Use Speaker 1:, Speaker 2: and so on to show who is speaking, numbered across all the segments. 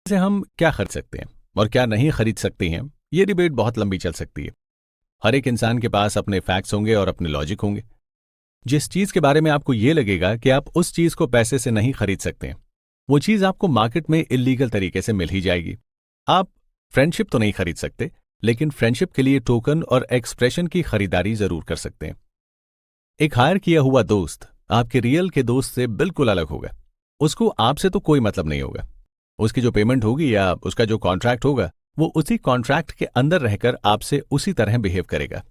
Speaker 1: से हम क्या खरीद सकते हैं और क्या नहीं खरीद सकते हैं, ये डिबेट बहुत लंबी चल सकती है। हर एक इंसान के पास अपने फैक्ट्स होंगे और अपने लॉजिक होंगे। जिस चीज के बारे में आपको ये लगेगा कि आप उस चीज को पैसे से नहीं खरीद सकते हैं, वो चीज आपको मार्केट में इलीगल तरीके से मिल ही जाएगी। आप फ्रेंडशिप तो नहीं खरीद सकते, लेकिन फ्रेंडशिप के लिए टोकन और एक्सप्रेशन की खरीदारी जरूर कर सकते हैं। एक हायर किया हुआ दोस्त आपके रियल के दोस्त से बिल्कुल अलग होगा। उसको आपसे तो कोई मतलब नहीं होगा। उसकी जो पेमेंट होगी या उसका जो कॉन्ट्रैक्ट होगा, वो उसी कॉन्ट्रैक्ट के अंदर रहकर आपसे उसी तरह बिहेव करेगा।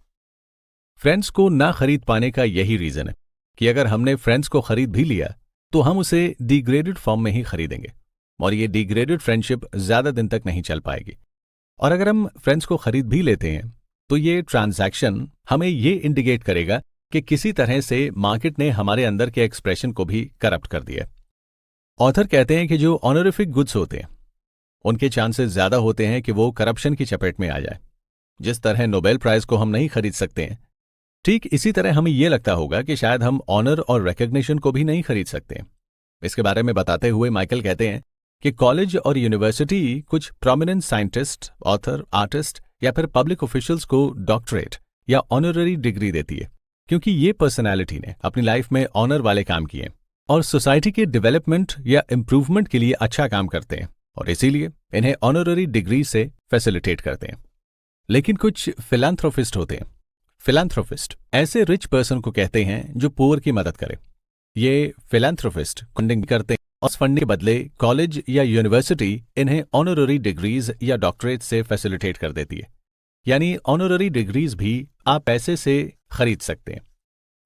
Speaker 1: फ्रेंड्स को ना खरीद पाने का यही रीजन है कि अगर हमने फ्रेंड्स को खरीद भी लिया तो हम उसे डिग्रेडेड फॉर्म में ही खरीदेंगे, और ये डिग्रेडेड फ्रेंडशिप ज्यादा दिन तक नहीं चल पाएगी। और अगर हम फ्रेंड्स को खरीद भी लेते हैं तो ये ट्रांजैक्शन हमें ये इंडिकेट करेगा कि किसी तरह से मार्केट ने हमारे अंदर के एक्सप्रेशन को भी करप्ट कर दिया। ऑथर कहते हैं कि जो ऑनरिफिक गुड्स होते हैं उनके चांसेस ज्यादा होते हैं कि वो करप्शन की चपेट में आ जाए। जिस तरह नोबेल प्राइज को हम नहीं खरीद सकते हैं, ठीक इसी तरह हमें यह लगता होगा कि शायद हम ऑनर और रिकग्निशन को भी नहीं खरीद सकते। इसके बारे में बताते हुए माइकल कहते हैं कि कॉलेज और यूनिवर्सिटी कुछ प्रोमिनेंट साइंटिस्ट, ऑथर, आर्टिस्ट या फिर पब्लिक ऑफिशियल्स को डॉक्टरेट या ऑनररी डिग्री देती है क्योंकि ये पर्सनैलिटी ने अपनी लाइफ में ऑनर वाले काम किए और सोसाइटी के डेवलपमेंट या इंप्रूवमेंट के लिए अच्छा काम करते हैं, और इसीलिए इन्हें ऑनररी डिग्री से फैसिलिटेट करते हैं। लेकिन कुछ फिलैंथ्रोपिस्ट होते हैं। फिलैंथ्रोपिस्ट ऐसे रिच पर्सन को कहते हैं जो पुअर की मदद करे। ये फिलैंथ्रोपिस्ट फंडिंग करते हैं और उस फंडिंग के बदले कॉलेज या यूनिवर्सिटी इन्हें ऑनररी डिग्रीज या डॉक्टरेट से फैसिलिटेट कर देती है। यानी ऑनररी डिग्रीज भी आप पैसे से खरीद सकते हैं।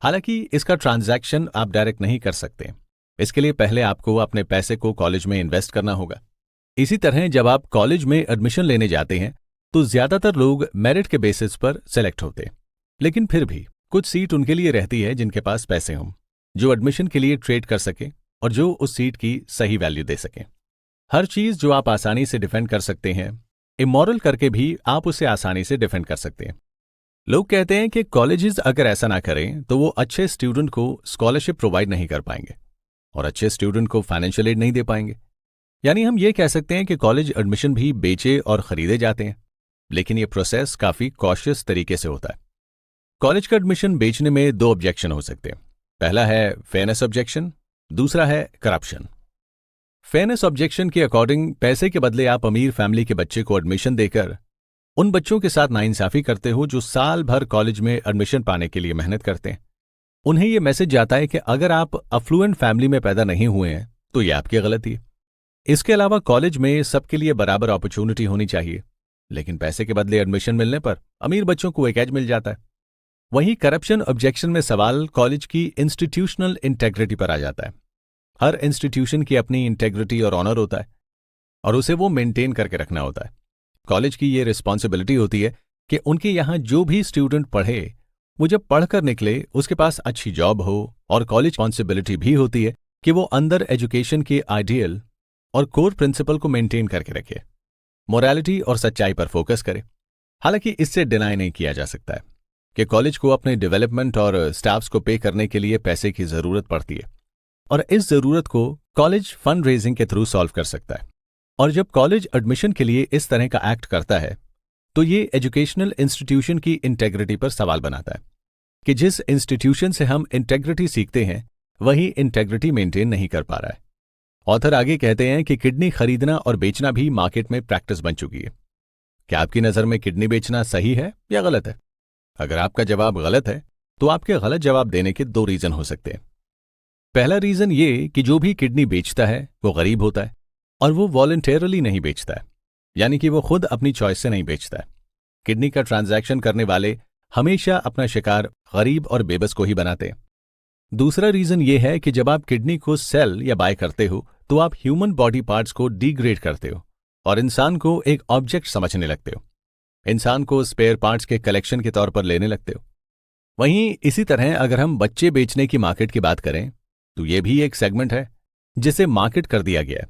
Speaker 1: हालांकि इसका ट्रांजैक्शन आप डायरेक्ट नहीं कर सकते। इसके लिए पहले आपको अपने पैसे को कॉलेज में इन्वेस्ट करना होगा। इसी तरह जब आप कॉलेज में एडमिशन लेने जाते हैं तो ज्यादातर लोग मेरिट के बेसिस पर सेलेक्ट होते हैं, लेकिन फिर भी कुछ सीट उनके लिए रहती है जिनके पास पैसे हों, जो एडमिशन के लिए ट्रेड कर सके और जो उस सीट की सही वैल्यू दे सके। हर चीज जो आप आसानी से डिफेंड कर सकते हैं, इमोरल करके भी आप उसे आसानी से डिफेंड कर सकते हैं। लोग कहते हैं कि कॉलेजेस अगर ऐसा ना करें तो वो अच्छे स्टूडेंट को स्कॉलरशिप प्रोवाइड नहीं कर पाएंगे और अच्छे स्टूडेंट को फाइनेंशियल एड नहीं दे पाएंगे। यानी हम ये कह सकते हैं कि कॉलेज एडमिशन भी बेचे और खरीदे जाते हैं, लेकिन ये प्रोसेस काफी कॉशियस तरीके से होता है। कॉलेज का एडमिशन बेचने में दो ऑब्जेक्शन हो सकते हैं। पहला है फेयरनेस ऑब्जेक्शन, दूसरा है करप्शन। फेयरनेस ऑब्जेक्शन के अकॉर्डिंग पैसे के बदले आप अमीर फैमिली के बच्चे को एडमिशन देकर उन बच्चों के साथ नाइंसाफी करते हो जो साल भर कॉलेज में एडमिशन पाने के लिए मेहनत करते हैं। उन्हें यह मैसेज जाता है कि अगर आप अफ्लुएंट फैमिली में पैदा नहीं हुए हैं तो यह आपकी गलती है। इसके अलावा कॉलेज में सबके लिए बराबर अपॉर्चुनिटी होनी चाहिए, लेकिन पैसे के बदले एडमिशन मिलने पर अमीर बच्चों को एक एज मिल जाता है। वहीं करप्शन ऑब्जेक्शन में सवाल कॉलेज की इंस्टीट्यूशनल इंटेग्रिटी पर आ जाता है। हर इंस्टीट्यूशन की अपनी इंटेग्रिटी और ऑनर होता है और उसे वो मेंटेन करके रखना होता है। कॉलेज की ये रिस्पॉन्सिबिलिटी होती है कि उनके यहाँ जो भी स्टूडेंट पढ़े वो जब पढ़कर निकले उसके पास अच्छी जॉब हो, और कॉलेज रिस्पॉन्सिबिलिटी भी होती है कि वो अंदर एजुकेशन के आइडियल और कोर प्रिंसिपल को मेंटेन करके रखे, मोरालिटी और सच्चाई पर फोकस करे। हालांकि इससे डिनाई नहीं किया जा सकता है कि कॉलेज को अपने डेवलपमेंट और स्टाफ्स को पे करने के लिए पैसे की जरूरत पड़ती है, और इस जरूरत को कॉलेज फंड रेजिंग के थ्रू सॉल्व कर सकता है। और जब कॉलेज एडमिशन के लिए इस तरह का एक्ट करता है तो ये एजुकेशनल इंस्टीट्यूशन की इंटेग्रिटी पर सवाल बनाता है कि जिस इंस्टीट्यूशन से हम इंटेग्रिटी सीखते हैं वही इंटेग्रिटी मेंटेन नहीं कर पा रहा है। ऑथर आगे कहते हैं कि किडनी खरीदना और बेचना भी मार्केट में प्रैक्टिस बन चुकी है। क्या आपकी नजर में किडनी बेचना सही है या गलत है? अगर आपका जवाब गलत है तो आपके गलत जवाब देने के दो रीजन हो सकते हैं। पहला रीजन ये कि जो भी किडनी बेचता है वो गरीब होता है और वो वॉलंटियरली नहीं बेचता है, यानी कि वो खुद अपनी चॉइस से नहीं बेचता है। किडनी का ट्रांजैक्शन करने वाले हमेशा अपना शिकार गरीब और बेबस को ही बनाते हैं। दूसरा रीजन ये है कि जब आप किडनी को सेल या बाय करते हो तो आप ह्यूमन बॉडी पार्ट्स को डिग्रेड करते हो और इंसान को एक ऑब्जेक्ट समझने लगते हो। इंसान को स्पेयर पार्ट्स के कलेक्शन के तौर पर लेने लगते हो। वहीं इसी तरह अगर हम बच्चे बेचने की मार्केट की बात करें तो यह भी एक सेगमेंट है जिसे मार्केट कर दिया गया है,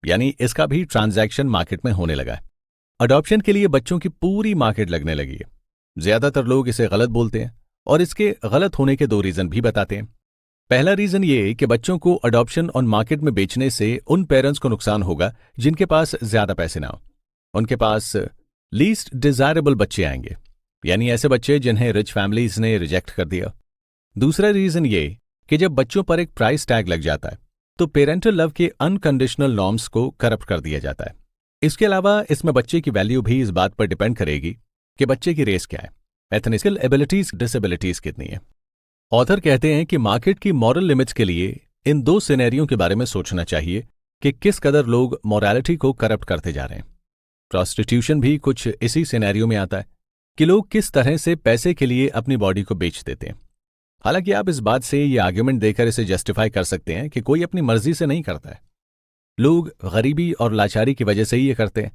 Speaker 1: यानी इसका भी ट्रांजैक्शन मार्केट में होने लगा है। अडॉप्शन के लिए बच्चों की पूरी मार्केट लगने लगी है। ज्यादातर लोग इसे गलत बोलते हैं और इसके गलत होने के दो रीजन भी बताते हैं। पहला रीजन ये कि बच्चों को अडॉप्शन और मार्केट में बेचने से उन पेरेंट्स को नुकसान होगा जिनके पास ज्यादा पैसे ना हो। उनके पास लीस्ट डिजायरेबल बच्चे आएंगे, यानी ऐसे बच्चे जिन्हें रिच फैमिलीज ने रिजेक्ट कर दिया। दूसरा रीजन ये कि जब बच्चों पर एक प्राइस टैग लग जाता है तो पेरेंटल लव के अनकंडीशनल नॉर्म्स को करप्ट कर दिया जाता है। इसके अलावा इसमें बच्चे की वैल्यू भी इस बात पर डिपेंड करेगी कि बच्चे की रेस क्या है, एथनिकल एबिलिटीज, डिसेबिलिटीज कितनी है। ऑथर कहते हैं कि मार्केट की मॉरल लिमिट्स के लिए इन दो सिनेरियो के बारे में सोचना चाहिए कि किस कदर लोग मॉरलिटी को करप्ट करते जा रहे हैं। प्रोस्टिट्यूशन भी कुछ इसी सिनेरियो में आता है कि लोग किस तरह से पैसे के लिए अपनी बॉडी को बेच देते हैं। हालांकि आप इस बात से ये आर्ग्यूमेंट देकर इसे जस्टिफाई कर सकते हैं कि कोई अपनी मर्जी से नहीं करता है, लोग गरीबी और लाचारी की वजह से ही ये करते हैं।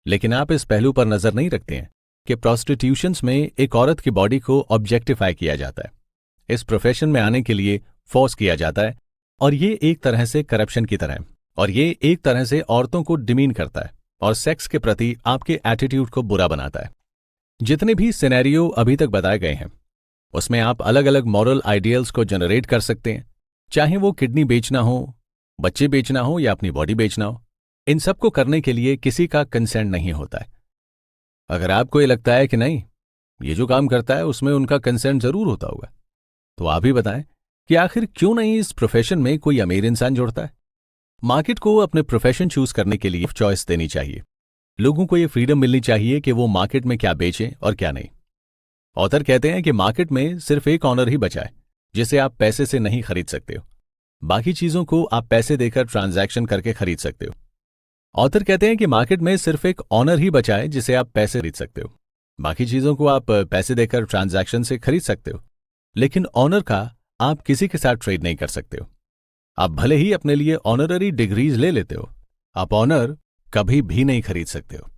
Speaker 1: लेकिन आप इस पहलू पर नजर नहीं रखते हैं कि प्रोस्टिट्यूशंस में एक औरत की बॉडी को ऑब्जेक्टिफाई किया जाता है, इस प्रोफेशन में आने के लिए फोर्स किया जाता है, और ये एक तरह से करप्शन की तरह है, और ये एक तरह से औरतों को डिमीन करता है और सेक्स के प्रति आपके एटीट्यूड को बुरा बनाता है। जितने भी सिनेरियो अभी तक बताए गए हैं उसमें आप अलग अलग मॉरल आइडियल्स को जनरेट कर सकते हैं, चाहे वो किडनी बेचना हो, बच्चे बेचना हो या अपनी बॉडी बेचना हो। इन सब को करने के लिए किसी का कंसेंट नहीं होता है। अगर आपको ये लगता है कि नहीं, ये जो काम करता है उसमें उनका कंसेंट जरूर होता होगा, तो आप ही बताएं कि आखिर क्यों नहीं इस प्रोफेशन में कोई अमीर इंसान जुड़ता है। मार्केट को अपने प्रोफेशन चूज करने के लिए चॉइस देनी चाहिए। लोगों को ये फ्रीडम मिलनी चाहिए कि वो मार्केट में क्या बेचें और क्या नहीं। ऑथर कहते हैं कि मार्केट में सिर्फ एक ऑनर ही बचा है जिसे आप पैसे से नहीं खरीद सकते हो, बाकी चीजों को आप पैसे देकर ट्रांजैक्शन करके खरीद सकते हो। ऑथर कहते हैं कि मार्केट में सिर्फ एक ऑनर ही बचा है जिसे आप पैसे खरीद सकते हो, बाकी चीजों को आप पैसे देकर ट्रांजैक्शन से खरीद सकते हो, लेकिन ऑनर का आप किसी के साथ ट्रेड नहीं कर सकते हो। आप भले ही अपने लिए ऑनररी डिग्रीज ले लेते हो, आप ऑनर कभी भी नहीं खरीद सकते हो।